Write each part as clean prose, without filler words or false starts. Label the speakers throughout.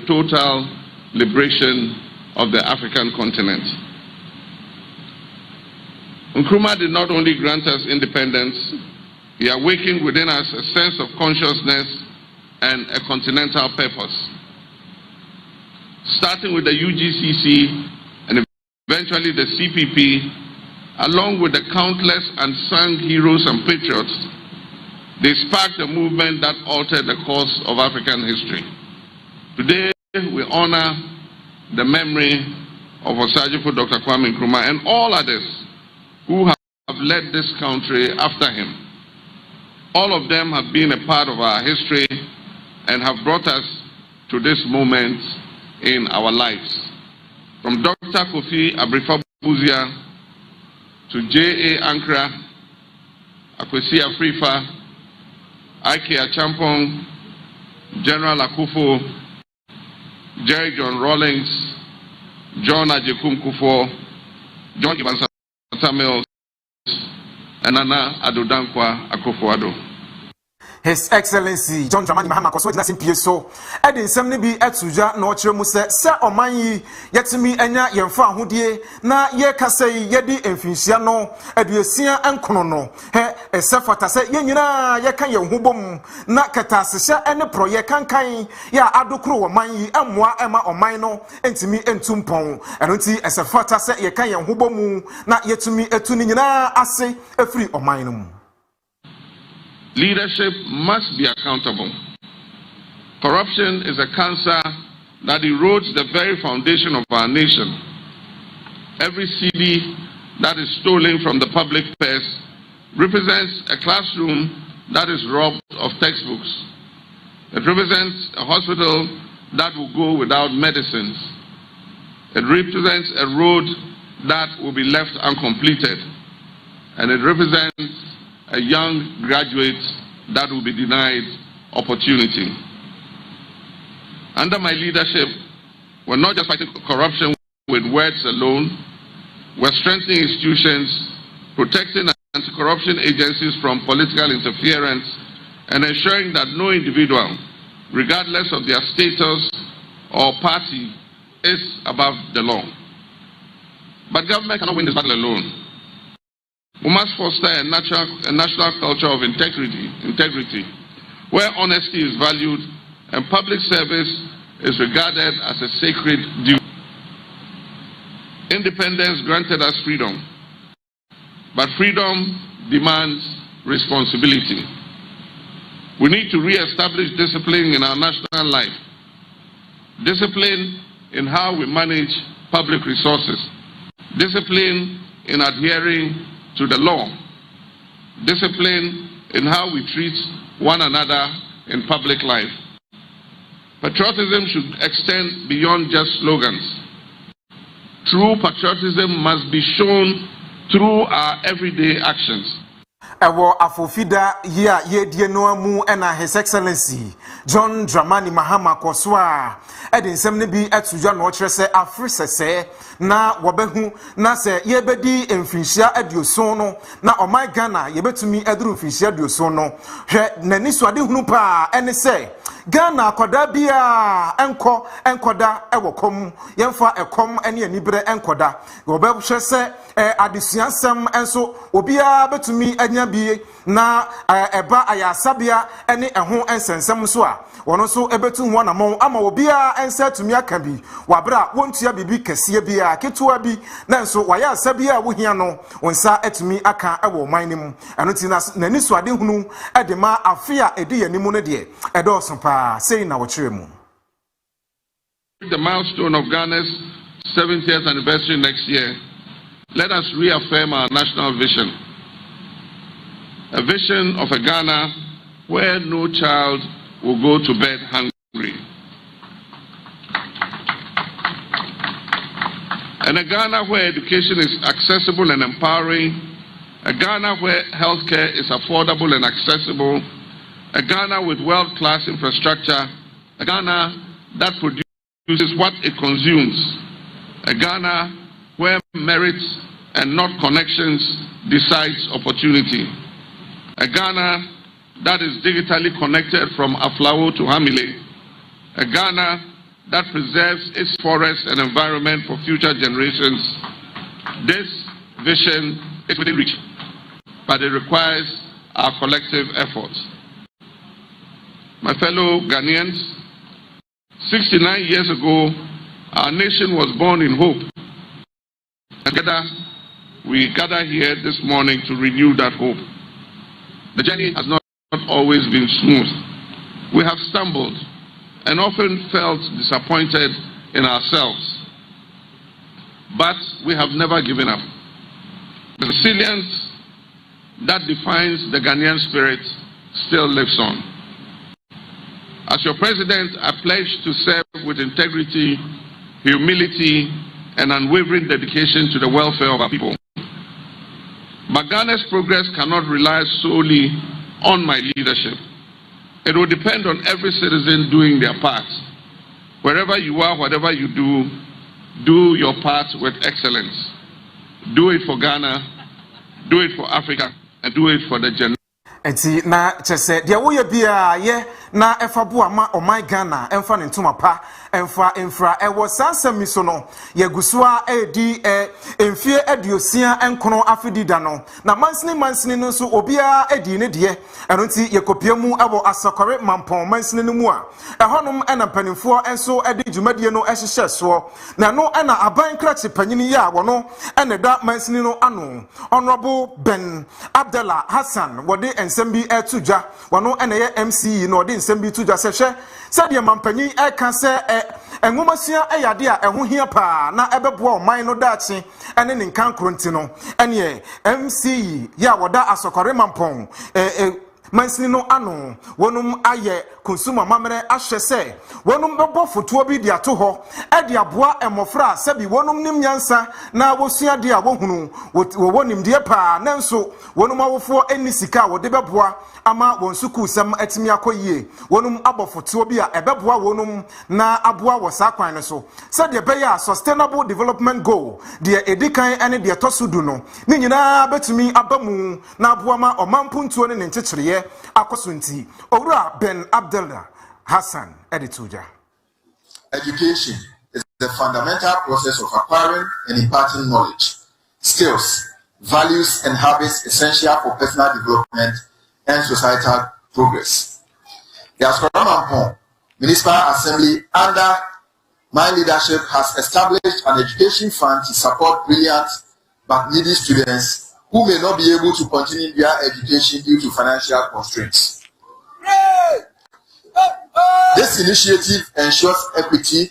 Speaker 1: total liberation of the African continent. Nkrumah did not only grant us independence, he awakened within us a sense of consciousness and a continental purpose. Starting with the UGCC and eventually the CPP, along with the countless unsung heroes and patriots, they sparked a movement that altered the course of African history. Today, we honor the memory of Osajifo Dr. Kwame Nkrumah and all others who have led this country after him. All of them have been a part of our history and have brought us to this moment in our lives. From Dr. Kofi Abrefa-Buzia to J.A. Ankara, Akwesi Afrifa, Ike Achampong, General Akufo, Jerry John Rawlings, John Ajekum Kufuor, John Ibansata Mills, and Nana Addo Dankwa Akufo-Addo.
Speaker 2: His Excellency John Dramani Mahama Koso Dina Simpieso Edi nsɛm bi etuja na ɔkyerɛ mu sɛ ɔman yi yɛtumi anya yɛmfa ahodie na yɛkasa yi yɛdi mfinhyia no aduasia nkono no ɛsɛ fata sɛ yɛnyina yɛka yɛn ho bom na kɛtasehyɛ ɛne proyɛ kankan yɛ adokoro wɔ man yi ɛmoa ɛma ɔman no ntumi ntumpɔn ɛno nti ɛsɛ fata sɛ yɛka yɛn ho bom na yɛtumi etu ne nyina ase efiri ɔman no mu.
Speaker 1: Leadership must be accountable. Corruption is a cancer that erodes the very foundation of our nation. Every CD that is stolen from the public purse represents a classroom that is robbed of textbooks. It represents a hospital that will go without medicines. It represents a road that will be left uncompleted. And it represents a young graduate that will be denied opportunity. Under my leadership, we're not just fighting corruption with words alone, we're strengthening institutions, protecting anti-corruption agencies from political interference, and ensuring that no individual, regardless of their status or party, is above the law. But government cannot win this battle alone. We must foster a national culture of integrity, where honesty is valued and public service is regarded as a sacred duty. Independence granted us freedom, but freedom demands responsibility. We need to re-establish discipline in our national life, discipline in how we manage public resources, discipline in adhering to the law, discipline in how we treat one another in public life. Patriotism should extend beyond just slogans. True patriotism must be shown through our everyday actions.
Speaker 2: Ewo afofida ya yedie no amu ena His Excellency John Dramani Mahama Koswa edi nsem ne bi atujwa no kyerɛ sɛ afrisese na wobehu na sɛ yebedi mfinhyia adioson no na ɔman Ghana yebetumi aduru mfinhyia adioson no hwɛ nani so ade hunu pa ene sɛ Ghana akoda bia enkoda ewokom yemfa ekom ene anibere enkoda wobɛhwɛ sɛ adesuansɛm enso obia betumi anya bi na eba ayasabia ene ɛho ensensɛm so a wono so ebetu ho na mon ama obia ensa tumi aka bi wabra wontua bibi kɛseɛ bia ketua bi na nso waya asabia wo hia no wonsa etumi aka ɛwɔ man nim ɛno ti na nani so ade hunu ɛde ma afia edi yanimu no de ɛdɔso pa sei na wo kyerɛ mu.
Speaker 1: The milestone of Ghana's 70th anniversary next year, let us reaffirm our national vision. A vision of a Ghana where no child will go to bed hungry. And a Ghana where education is accessible and empowering. A Ghana where healthcare is affordable and accessible. A Ghana with world-class infrastructure. A Ghana that produces what it consumes. A Ghana where merit and not connections decides opportunity. A Ghana that is digitally connected from Aflao to Hamile. A Ghana that preserves its forests and environment for future generations. This vision is within reach, but it requires our collective efforts. My fellow Ghanaians, 69 years ago, our nation was born in hope. And together, we gather here this morning to renew that hope. The journey has not always been smooth. We have stumbled and often felt disappointed in ourselves. But we have never given up. The resilience that defines the Ghanaian spirit still lives on. As your president, I pledge to serve with integrity, humility, and unwavering dedication to the welfare of our people. But Ghana's progress cannot rely solely on my leadership. It will depend on every citizen doing their part. Wherever you are, whatever you do your part with excellence. Do it for Ghana, do it for Africa, and do it for the generation.
Speaker 2: Enti na chese dia wo ye bia ye na efa bo ama o my Ghana emfa ne ntoma pa emfa infra ewo sansam mi so no ye gusua edi emfie aduosia enkono afidi da no na mansini no so obia edi ne de eno nti ye kopia mu ewo asakore mampon mansini no mu a ehonom ena panimfo enso edi djumadie no ehihye so na no ena aban krachi panyini ya wo no ena da mansini no ano honorable Ben Abdallah Hassan wode Sembi etuja wano eneye MC no de nsembi tuja sehwe se de mampanyi eka se enwomasua eyade a eho hia pa na ebeboa oman no daachi ene ne nkan kronti no ene MC ya woda asokore mampon mansini no ano wonum aye consumer mamre ahwe se wonum bebo foto bi dia to ho e dia boa emofra se bi wonum nim nyansa na wosua dia wohunu wonim dia pa nanso wonum awofo eni sika wo de beboa ama wonsuku sam atimi akoyie wonum abofoto bi a ebeboa wonum na aboa wo sakwan ne so se de beya sustainable development goal de edikan ene de tosudu no ni nyina betumi abamu na aboa ma omampuntuo ne nchechire akosunti Owura Ben Abdallah Hassan edituja.
Speaker 3: Education is the fundamental process of acquiring and imparting knowledge, skills, values, and habits essential for personal development and societal progress. The Obrempong Municipal Assembly, under my leadership, has established an education fund to support brilliant but needy students who may not be able to continue their education due to financial constraints. This initiative ensures equity,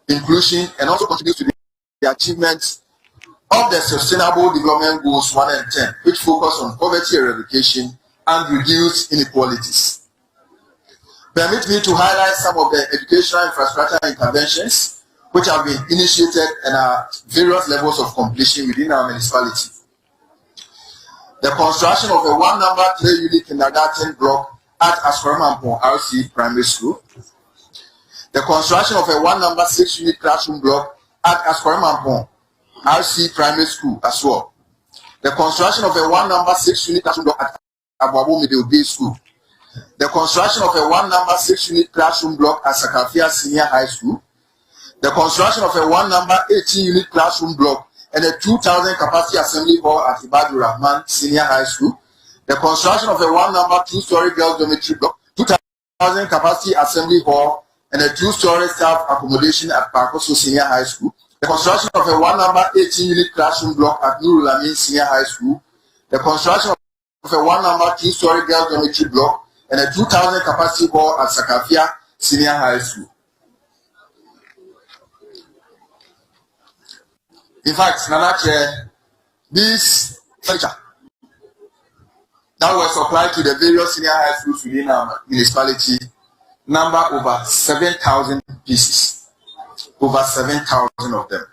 Speaker 3: inclusion, and also contributes to the achievement of the Sustainable Development Goals 1 and 10, which focus on poverty eradication and reduce inequalities. Permit me to highlight some of the educational infrastructure interventions which have been initiated and are various levels of completion within our municipality. The construction of a 1-number 3-unit kindergarten block at Obrempong RC Primary School. The construction of a 1-number 6-unit classroom block at Obrempong RC Primary School as well. The construction of a 1-number 6-unit classroom block at Aboabo Middle Bay School. The construction of a 1-number 6-unit classroom block at Sakafia Senior High School. The construction of a 1-number 18-unit classroom block and a 2,000 capacity assembly hall at Ibadur Rahman Senior High School. The construction of a 1-number 2-story girls dormitory block, 2,000 capacity assembly hall, and a 2-story staff accommodation at Parkoso Senior High School. The construction of a 1-number 18-unit classroom block at Nurul Amin Senior High School. The construction of a 1-number 2-story girls dormitory block, and a 2,000 capacity hall at Sakafia Senior High School. In fact, Nanache, this furniture that was supplied to the various senior high schools within our municipality number over 7,000 pieces. Over 7,000 of them.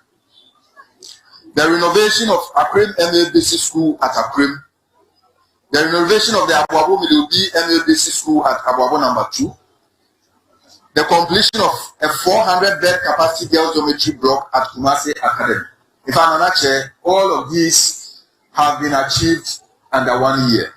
Speaker 3: The renovation of Akrim MA Basic School at Akrim. The renovation of the Aboabo Middle B MA Basic School at Aboabo number 2. The completion of a 400-bed capacity girls dormitory block at Kumasi Academy. If I'm not sure, all of these have been achieved under 1 year.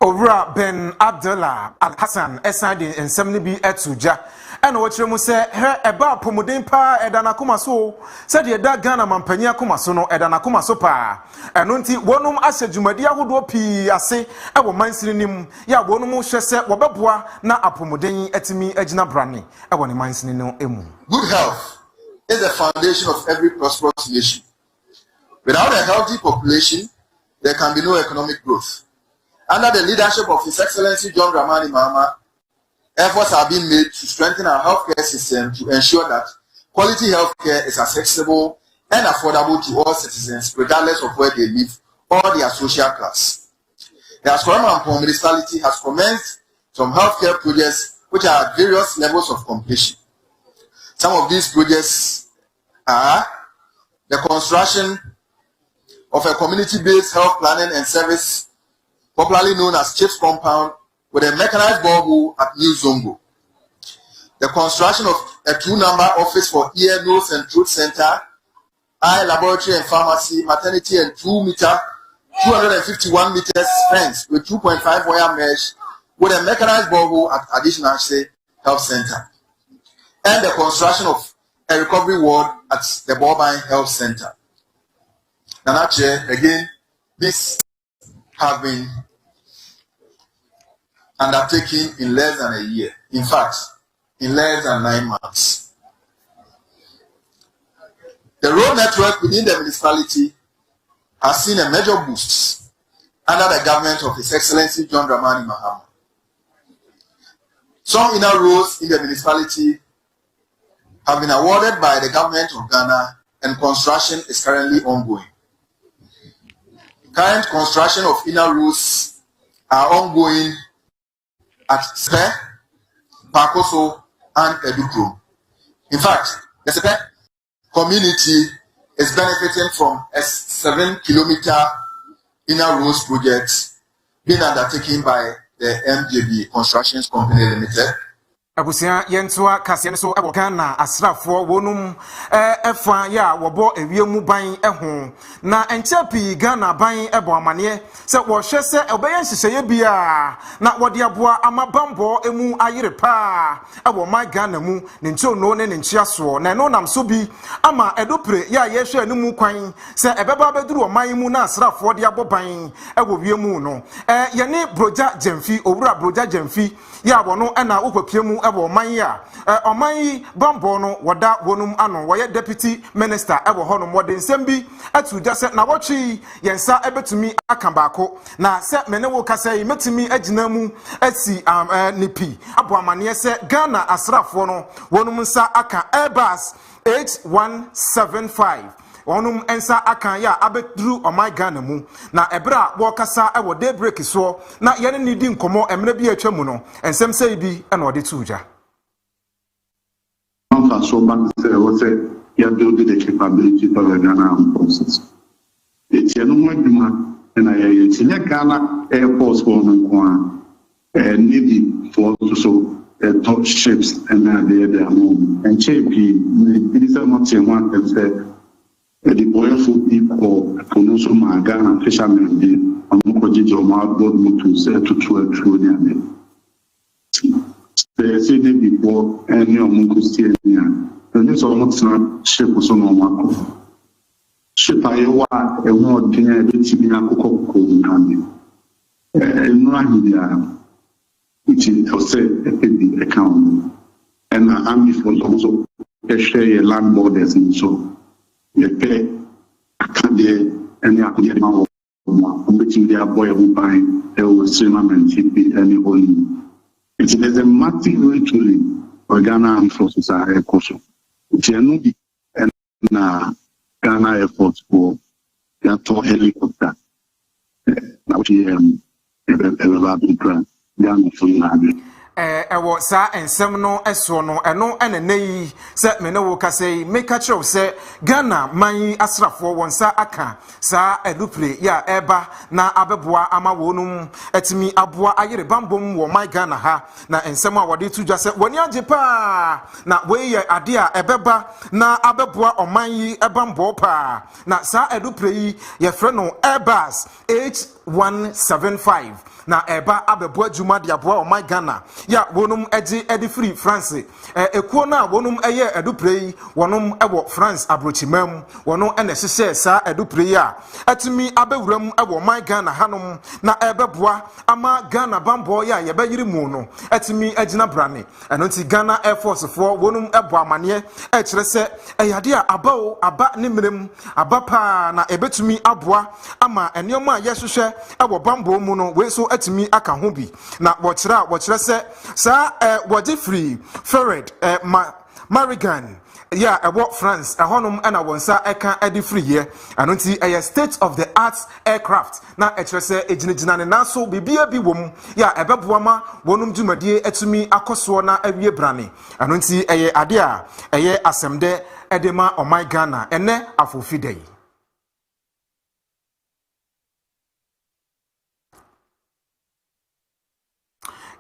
Speaker 2: Owura Ben Abdallah Hassan SID ensem ni bi etuja and watch mu say her eba pomuden pa edana kuma so said ye da Ghana mampanya kuma so no edana kuma so pa eno nti wonum ahye dwumadi ahodo pi ase e wo mansiri nim ya wonum hwe se wobeboa na apomuden atimi agina brane e wo ne mansiri no emu.
Speaker 3: Good health is the foundation of every prosperous nation. Without a healthy population, there can be no economic growth. Under the leadership of His Excellency John Dramani Mahama, efforts are being made to strengthen our healthcare system to ensure that quality healthcare is accessible and affordable to all citizens, regardless of where they live or their social class. The Obrempong municipality has commenced some healthcare projects which are at various levels of completion. Some of these projects are the construction of a community-based health planning and service, popularly known as CHIPS compound, with a mechanized borehole at New Zongo. The construction of a 2-number office for ear, nose, and throat center, eye laboratory and pharmacy, maternity, and 251 meters fence with 2.5 wire mesh, with a mechanized borehole at Additional Health Center, and the construction of a recovery ward at the Bovine Health Center. And actually, again, this have been undertaken in less than a year. In fact, in less than 9 months. The road network within the municipality has seen a major boost under the government of His Excellency John Dramani Mahama. Some inner roads in the municipality have been awarded by the government of Ghana, and construction is currently ongoing. Current construction of inner roads are ongoing at Sepe, Pakoso, and Edukro. In fact, the Sepe community is benefiting from a 7-kilometer inner roads project being undertaken by the MJB Constructions Company Limited.
Speaker 2: Abusia yentoa kase so e Ghana asrafo wonum efa ya wobo ewiemu ban eho na enchapi Ghana ban ebo amane se wo hwe se obeyan hyehyeye bia na wode aboa amabambo emu ayire pa ebo my Ghana mu ne ncho no ne nchia so na no nam so bi ama edopre ya ye hwe anumu kwan se ebeba beduru oman mu na asrafo de aboban ewo wiemu no ye ne broja Jemfi owura broja Jemfi ya wono na ukwapiemu ebo manya oman bambo no woda wonum ano woye deputy minister ebo hono modern nsem atu jase na wotwi yensa ebetumi aka baako na se mene wo kasai metumi agina mu asi nipi abo amane se Ghana asrafo no wonum nsa aka Airbus 8175 onum ensa akan ya abedru omai Ghana mu na ebra wo kasa e wo daybreak so na yene nidi nkomo emre bi atwa mu no ensem sei bi e na ode tuja
Speaker 4: so bank say what say you build the capability for the Ghana process it's no more demand na ya tinya Ghana airports for no navy for so top ships and they are home and JP it is not one and say the boyful people pronounce my Ghana fishermen be on Mokojiji my board to say to 12 trillion. They say before any of Mokustiania. The news of what's not ship was on Mako. Ship I wa a word dinner between Coco and Rahidia, which is say a big account. And army for also a share land borders and so. You pay Akade and the Akadema between their boy who buy a cinema and TP and only. It is a massive ritual for Ghana and forces are a caution. It's a new and Ghana Airport for the helicopter. Now, Ghana for
Speaker 2: ewo sa ensem no eso no eno enenei se mene wo kasei make a show se Ghana man asrafo wonsa aka sa edupre ya eba na abeboa ama wonum etimi aboa ayere bambom wo my Ghana ha na ensem a wode tuja se woni age pa na we ye ade a ebeba na abeboa oman yi ebambo pa na sa edupre yi ye fre no Airbus 8175 na eba abebo adwuma de aboa o my Ghana ya wonum edi free France ekuo na wonum eye eduprei wonum ewo France abrochimam wono ene hyehyɛ sa eduprei a atimi abewuram ewo my Ghana hanom na ebeboa ama Ghana bambo ya yebeyiri mu no atimi agina brane eno nti Ghana Air Force for wonum ebo amane kyerɛ sɛ eyade a aba ne mmerem aba pa na ebetumi aboa ama enioma a yɛhwehwɛ ewo bambo mu no we so atimi aka ho bi na wɔkyerɛ sɛ sa wɔde free Ferret Marigan ya ewo France ehonum na wonsa eka edi free ye ano nti state of the art aircraft na ekyerɛ sɛ ejinagina ne naso bibia bi wom ya ebeboa ma wonum dwumadie atumi akoso na awie brane ano nti ade a asemde edema o my Ghana ene afofidai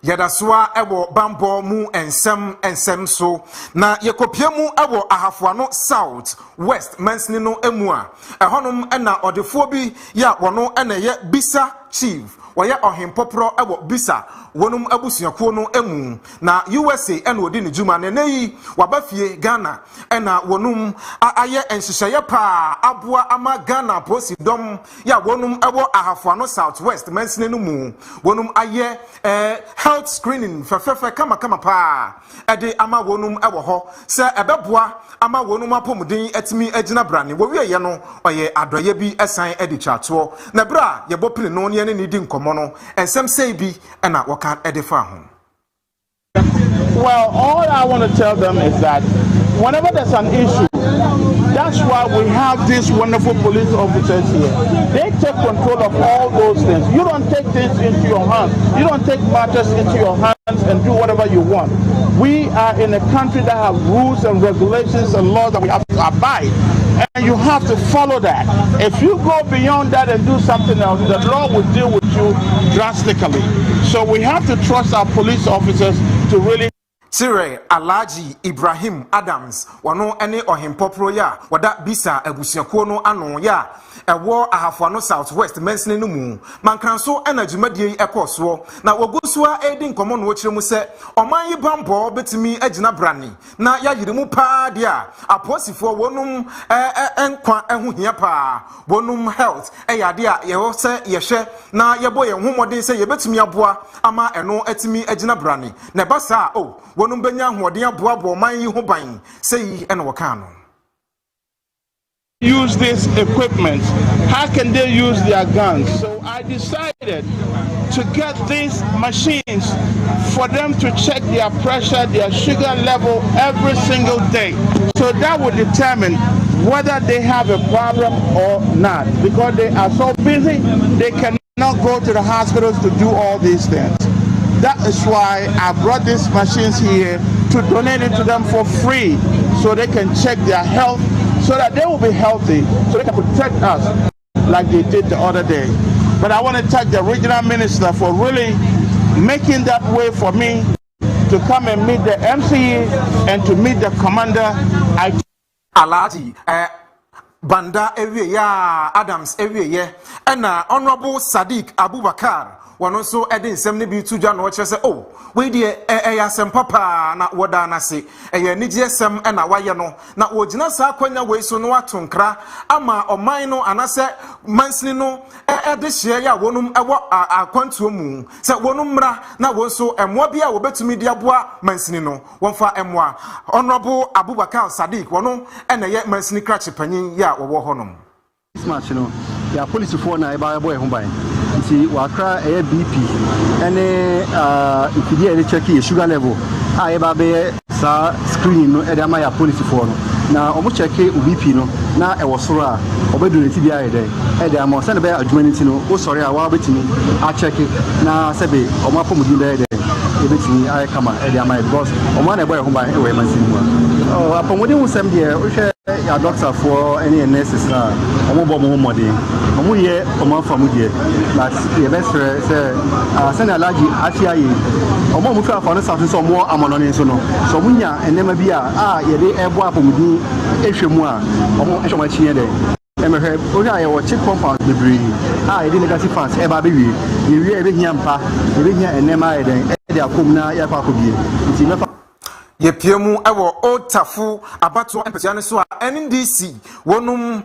Speaker 2: Yadaswa ewo bambo mu ensem so na yekopia mu ewo ahafoano south west mansini no emu a ehonum na odefo bi ya wono na ye bisa chief woye ohempopro ewo bisa wonum abusuakuo no emu na USA na odi ne juma ne nayi wabafie Ghana na wonum aye enhyehyeye pa aboa ama Ghana posidom ya wonum ewo ahafoano south west mansini no mu wonum aye health screening fefefe kama pa ede ama wonum ewo ho se ebeboa ama wonum apomuden atimi agina brane wo wie ye no oye adoye bi esan edi chato na bra ye bopini no ne ni di nkomo no ensem sei bi na woka ede fa ho.
Speaker 5: Well, all I want to tell them is that whenever there's an issue, that's why we have these wonderful police officers here. They take control of all those things. You don't take things into your hands. You don't take matters into your hands and do whatever you want. We are in a country that have rules and regulations and laws that we have to abide. And you have to follow that. If you go beyond that and do something else, the law will deal with you drastically. So we have to trust our police officers to really
Speaker 2: Sire Alhaji Ibrahim Adams wano ene ohempopro ya wada bisa abusuakuo no ano ya ewo ahafoano south west mensene no mu mankranso ena dwumadie ekoso na wogusua edi nkomo no wokire mu se oman yi bambo betimi agina brane na ya yirimu pa dia aposifo wonum enkwa ehuhia pa wonum health eyade a ye se yehwe na yebo ye homodin se ye betimi aboa ama eno atimi agina brane na basa wonum benya hoden aboabo man yi ho ban sei ene wokano.
Speaker 5: Use this equipment. How can they use their guns? So I decided to get these machines for them to check their pressure, their sugar level every single day. So that would determine whether they have a problem or not. Because they are so busy, they cannot go to the hospitals to do all these things. That is why I brought these machines here to donate it to them for free so they can check their health, so that they will be healthy, so they can protect us like they did the other day. But I want to thank the regional minister for really making that way for me to come and meet the MCE and to meet the commander.
Speaker 2: Alhaji Banda ewie ya Adams ewie ye na Honorable Sadiq Abubakar wano so edi nsem ne bi tudwa na okyere se we de yasem papa na woda na se nigye sem na waye no na wogina sa kwanya we so no atonkra ama oman no anase mansini no de hye ya wonum ewo akwantuo mu se wonum mra na won so emwa bia wo betumi de aboa mansini no wonfa emwa. Honorable Abubakar Sadiq wono na ye mansini krache panyin ya wo honom
Speaker 6: this match no ya police for na eba boy ho ban nti wakra BP ene ifidi ene check your sugar level a eba be sa screening no e ma ya police for no na omo check BP no na e wosoro a obedu ne tibia e dey ama se ne be adwuma nti no o sori a wa betimi a check na sebe omo apomudi be dey e betimi a kama e dey ama because omo na e boy ho ban e we mansin mu apomudi hu sem dey o hwe ya doctor for any nurses na omo bo mo modern omo ye omo famudie but the best say send Alhaji afiaye omo mu fa no south so omo amonone so no so munya enema bi a ye de ebo apomudi ehwemu a omo ehwema chie dey emehe oja ye wo check compound bebre e negative fans e ba be wi ye wi e be hia mpa e be hia enema e den e de akom na ya kwa akobie nti mefa
Speaker 2: ye piemu ewo otafu abato empetiane so a NDC wonum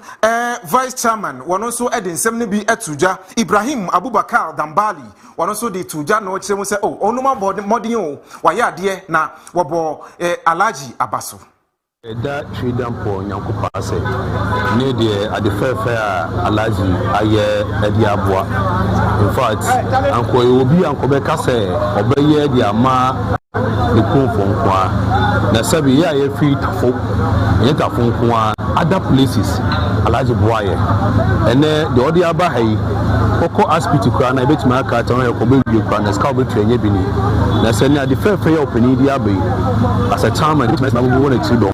Speaker 2: vice chairman wono so edin nsem ne bi etuja Ibrahim Abubakar Dambali wono so de tuja no kire mu se onuma modin o waye ade na wobo Alhaji Abaso
Speaker 7: da freedom po nyankopa se ne de adefefe a Alhaji aye edi aboa in fact anko obi anko be ka se obeye di ama de konfonkwa na sabi ya ye free tafo ye tafonkwa other places Alhaji boaye ene de odi aba hai koko aspect kura na betima aka ta no ko be wi kura na ska be trenye bi ni na se ne adefefe ya opini di abai as a chairman betima ma bo na chido.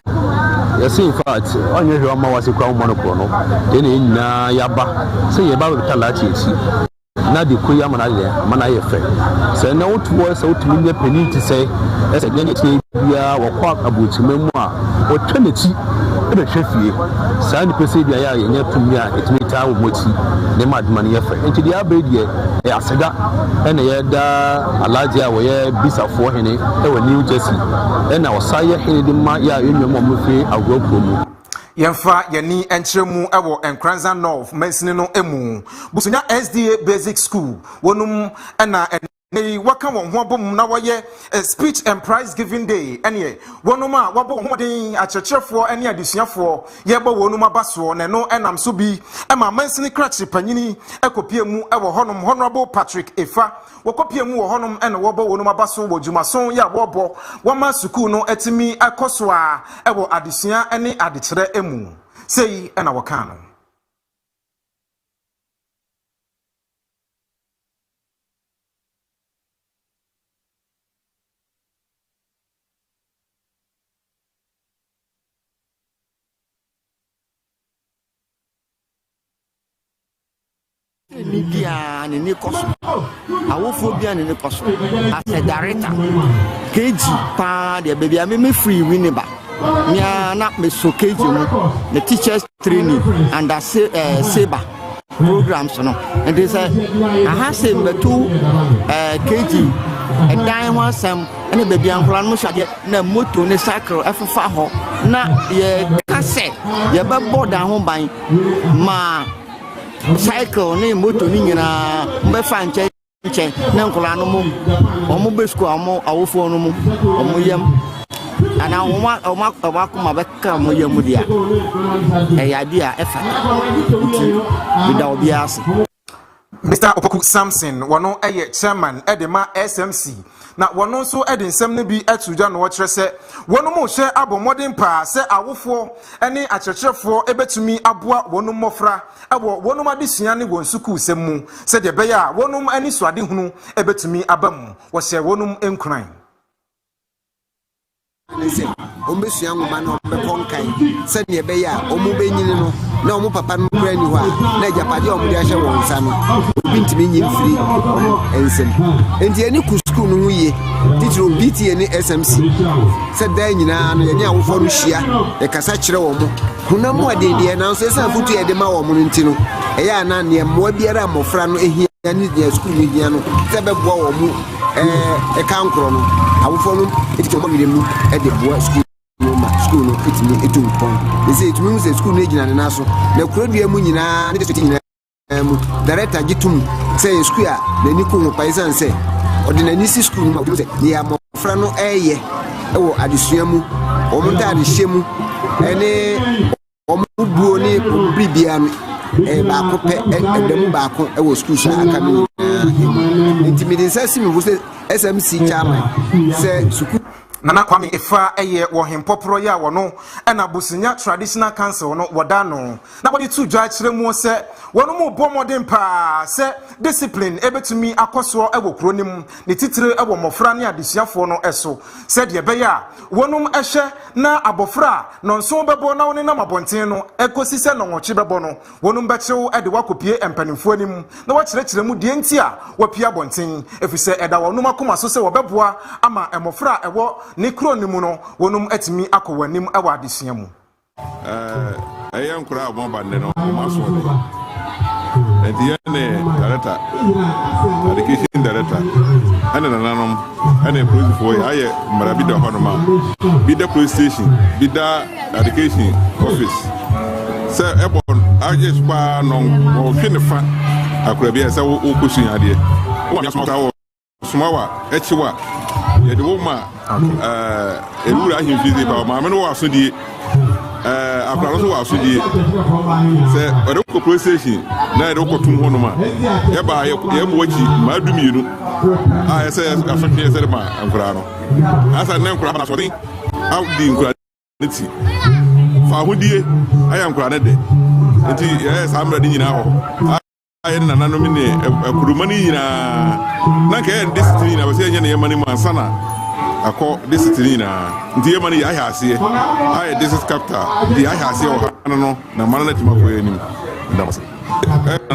Speaker 7: Yes, in fact, on your mama was a crown monochrono, then in Yaba, say about Talachi. Now the Kuya Manaya fair. So now it was out to me penny to say, as a genity, we are or quack about memoir or Trinity, and a chefy. Sandy Presidia, and yet to me, it may tell Moti, the mad money effort. And to the Abbey, a saga, and a yada, a large where Bisa for Henny, or New Jersey, and our sire Henny, my ya in your mom, a rope room.
Speaker 2: Yemfa yani enchemu ewo Enkranza North mensini no emu busunya SDA Basic School wonum ena nei waka won ho bom na woye speech and prize giving day ene wonum a wabo ho den achechefo ene adesuafo yebo wonum abaso ne no enam so bi ema mensini krachi panyini ekopie mu ewo honum Honorable Patrick Efa wokopie mu wo honum ene wobo wonum abaso wojumason ya wobo wama school no etimi akoso a ewo adesua ene adekere emu sei ena wakano
Speaker 8: Media and in cost. I will phobia and in the cost. As a director, KG, pa, the baby, I may free winning back. Nya not me so KG, the teachers training and the Saber programs. And they say, I have seen the two KG, a dime one some, and a baby and Grandma get no motor, no cycle, F for not ye cassette, ye board down home by ma. Cycle ni moto ni nyina mbefa nche na nkola no mo omo besku amo awofo no mo omo yam ana oma kuma beka mo yam dia ya dia efa bida obi ase
Speaker 2: Mr. Opoku Samson wono eye chairman edema SMC na wono so edinsem ne bi atuja no kire se wono mo hye abomodin pa se awofo ene achechefo ebetumi aboa wono mofra ewo wono madesua ne wonsuku semu se de beya wono ani suade hunu ebetumi abam wo hye wono enkran
Speaker 9: nse ombesua ngoma no bekonkai se ne beya omu benyini no na omu papa no kura ni ho a na japade omu de ahye won sa no bintimi nyim firi ensem enti ani ku school no huye titiro BT ni SMC se dan nyina no ye ni awofo no hia e kasa kire wo mo hunam wadede na so esa futu ye de ma wo mo nti no e ya na ne mo biara mofra no ehia ni de school ni hia no se be boa wo mo e kan kro no awofo no etito mo mu e de boa school school no itimi etumpon they say itimi say school no ejina ne naso na kurodua mu nyina ne district nyina mu director gitum say school a na ni ko ho paisan say ordinary school no say ne ya mofra no eye ewo adesua mu o mo ta adehye mu ene o mo buo ni bibia no ba ko pe edemu ba ko ewo school sha aka mi intimidation simi wo say SMC chairman say school
Speaker 2: Nana Kwame Efa eye wo hempopro ya wono ena busunya traditional council no wodano na body tu dwa kire mu se wono mu bomodin pa se discipline ebetumi akoso ewo kronim ne titire ewo mofra ne adesuafo no eso se de beya wonum ehye na abofra no nso bebo na woni na mabonten no ekosi se no nwoche bebo no wonum bechew ede wakopie empanimfo anim na wakire mu de ntia wapia bonten efise eda wonum akoma so se wobeboa ama emofra ewo ne kro ni mu no wonum atimi akọwanim ewa adesua mu
Speaker 10: I am crowd one by no muscle. And the director, education director, and an anonymous, and a police for I Marabida Honoma, be the police station, be the education office. Sir, upon I just buy no or fin the front. I could be as a pushing idea. Smawa, Echiwa, the woman, a rule I can visit about my man was the after also was the say, a local police station, now local to Honoma. Yaba, you watching my doom. I say, after I said, I'm Grano. As I name Grano, out the granity. For who dear, I am granted. Yes, I'm ready now. I am an anomaly, a Kurumani, Naka and Destiny. I was saying, Yamani Mansana. I call this Tina. Dear money, I have here. This is Capta. The I have here. I don't know. The man let him away. And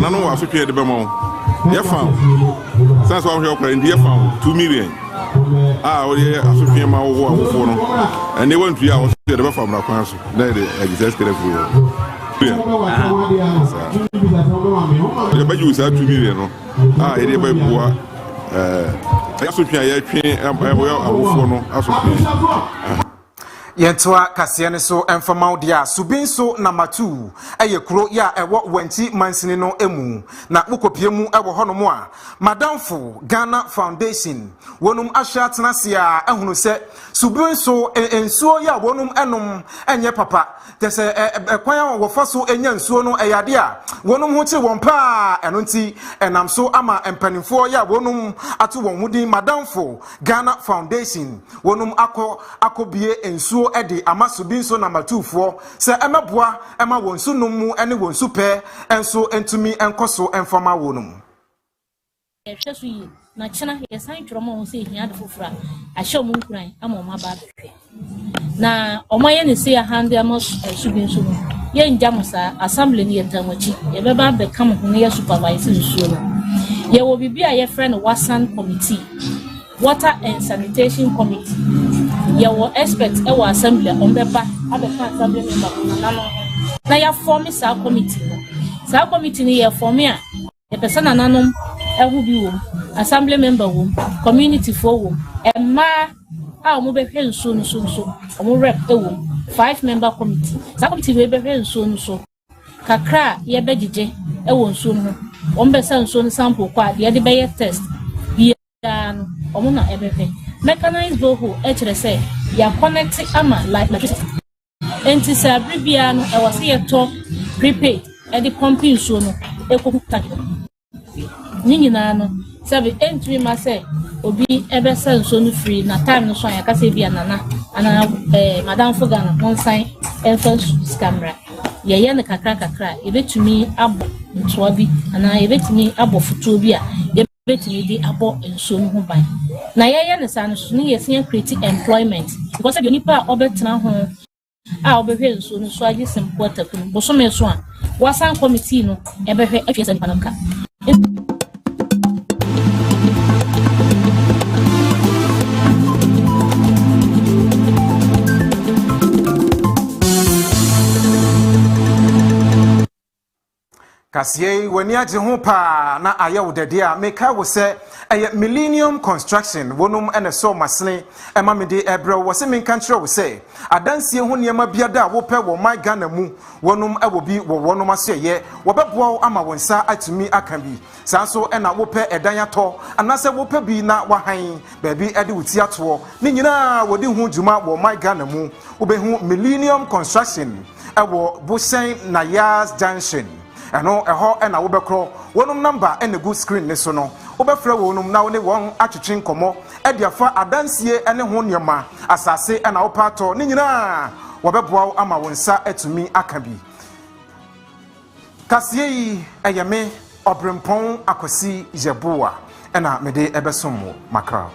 Speaker 10: I know I should pay the Bemo. Dear found. That's why we're playing. Dear found 2 million. Oh, yeah, I should pay my own phone. And they went to our the from the council. They exist everywhere. You bet you said 2 million. Ah, it is
Speaker 2: Yentwa kasiane so enfama dia subin so number 2 eye kuro ya ewo wanti mansini no emu na wukopie mu ewo honomo a madamfo Ghana Foundation wonum ahya tenase a ehunu se subin so ensuo ya wonum enom enye papa tese kwan wo faso enya nsuo no eyade a wonum ho che won pa eno nti enam so ama empanimfo ya wonum ato won hudi madamfo Ghana Foundation wonum akobie ensuo edi ama subin so number 2 fo se emeboa ema wonsu numu ene wonsu pe enso entumi enkoso enfama wonum
Speaker 11: ehwesu yi na chena yesan twromo ho se hia de fofura ahye omu nkuran ama oma ba behwe na omaye ne se hande ama subin so ye njamusa assembly ni yetamwachi ye beba be kam ho ne ye supervise nsuo no ye wo bibia ye friend wasan committee water and sanitation committee ye wo expert e wo assembly on beba abeka assembly member na ya form sa committee no sa committee ni ye form a ye person nanom ehu bi wo assembly member wo community for wo emma a omo be hwe nsuo no so omo rep e wo 5 member committee sa committee we be hwe nsuo no so kakra ye begije e wo nsuo no ombe sa nsuo no sample kwa ye de be test no omo na ebebe mechanized borehole chere say ya connect ama like electricity enti sa bribia no e wase ye to prepaid e de pumping so no ekokuta nyina no sabe entry ma say obi ebe sa nso no free na time no so ya kase bia nana ana madam Fogana on sign enfas camera ye ne kakra ebetumi abo ntoa bi ana ebetumi abo foto bi a betumi di abo enso no ho ban na ye ne sa no so ne ye create employment because the nipa obetena ho a obehwe enso no so agi simple takun bo so me so a wasan committee no ebehwe afiesa nipa no ka
Speaker 2: Kasiye wani aje ho pa na ayewo dede a meka wo se eye Millennium Construction wonum ene so masene ema mede ebre wo se menka nkyere wo se adansie ho niema biada a wo pe wo my Ghana mu wonum ewo bi wo wonum aseye wo beboa ama wonsa atumi aka bi sanso ena wo pe edan ato anase wo pe bi na wahan ba bi ede wuti ato ni nyina wodi hu djuma wo my Ghana mu wo be hu Millennium Construction ewo Busen na Yas Junction eno eho ena wo bekro wonum number ene good screen ne so no wo befra wonum na wo ne won atwetwe nkomo e dia fa adansie ene ho niema asase ena wo pato ni nyina wo beboa ama wonsa atumi aka bi kasiye yi eyeme Obrempong akwasi Yeboa ena mede ebesom makra